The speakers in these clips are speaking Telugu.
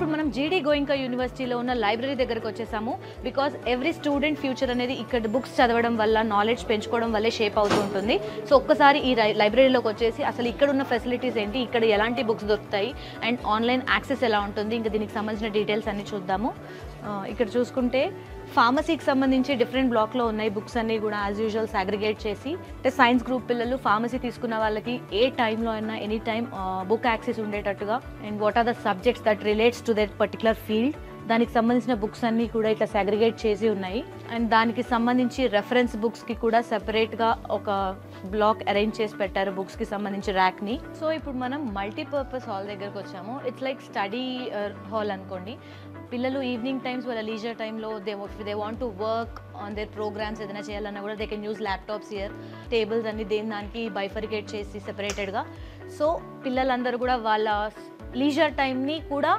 ఇప్పుడు మనం జీడీ గోయింకా యూనివర్సిటీలో ఉన్న లైబ్రరీ దగ్గరకు వచ్చేసాము. బికాజ్ ఎవ్రీ స్టూడెంట్ ఫ్యూచర్ అనేది ఇక్కడ బుక్స్ చదవడం వల్ల, నాలెడ్జ్ పెంచుకోవడం వల్లే షేప్ అవుతూ ఉంటుంది. సో ఒక్కసారి ఈ లైబ్రరీలోకి వచ్చేసి అసలు ఇక్కడ ఉన్న ఫెసిలిటీస్ ఏంటి, ఇక్కడ ఎలాంటి బుక్స్ దొరుకుతాయి అండ్ ఆన్లైన్ యాక్సెస్ ఎలా ఉంటుంది, ఇంకా దీనికి సంబంధించిన డీటెయిల్స్ అన్ని చూద్దాము. ఇక్కడ చూసుకుంటే ఫార్మసీకి సంబంధించి డిఫరెంట్ బ్లాక్లో ఉన్నాయి బుక్స్ అన్నీ కూడా యాజ్ యూజువల్ సాగ్రిగేట్ చేసి. అంటే సైన్స్ గ్రూప్ పిల్లలు ఫార్మసీ తీసుకున్న వాళ్ళకి ఏ టైంలో అయినా ఎనీ టైం బుక్ యాక్సెస్ ఉండేటట్టుగా and what are the subjects that relates to that particular field, దానికి సంబంధించిన బుక్స్ అన్నీ కూడా ఇట్లా సాగ్రిగేట్ చేసి ఉన్నాయి. అండ్ దానికి సంబంధించి రెఫరెన్స్ బుక్స్కి కూడా సెపరేట్గా ఒక బ్లాక్ అరేంజ్ చేసి పెట్టారు బుక్స్కి సంబంధించి ర్యాక్ని. సో ఇప్పుడు మనం మల్టీపర్పస్ హాల్ దగ్గరకు వచ్చాము. ఇట్స్ లైక్ స్టడీ హాల్ అనుకోండి. పిల్లలు ఈవినింగ్ టైమ్స్ వాళ్ళ లీజర్ టైంలో they want to work on their programs ఏదైనా చేయాలన్నా కూడా they can use laptops here. Tables అన్ని దానికి బైఫరికేట్ చేసి సెపరేటెడ్గా. సో పిల్లలందరూ కూడా వాళ్ళ లీజర్ టైంని కూడా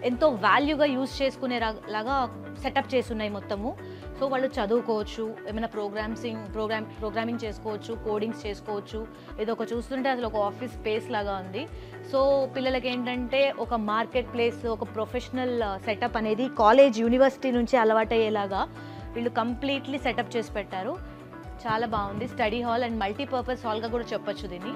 ఎంతో వాల్యూగా యూజ్ చేసుకునేలాగా సెటప్ చేస్తున్నాయి మొత్తము. సో వాళ్ళు చదువుకోవచ్చు, ఏమైనా ప్రోగ్రామింగ్ చేసుకోవచ్చు, కోడింగ్స్ చేసుకోవచ్చు. ఏదో ఒక చూస్తుంటే అసలు ఒక ఆఫీస్ స్పేస్ లాగా ఉంది. సో పిల్లలకి ఏంటంటే ఒక మార్కెట్ ప్లేస్, ఒక ప్రొఫెషనల్ సెటప్ అనేది కాలేజ్ యూనివర్సిటీ నుంచి అలవాటయ్యేలాగా వీళ్ళు కంప్లీట్లీ సెటప్ చేసి పెట్టారు. చాలా బాగుంది స్టడీ హాల్ అండ్ మల్టీపర్పస్ హాల్గా కూడా చెప్పొచ్చు దీన్ని.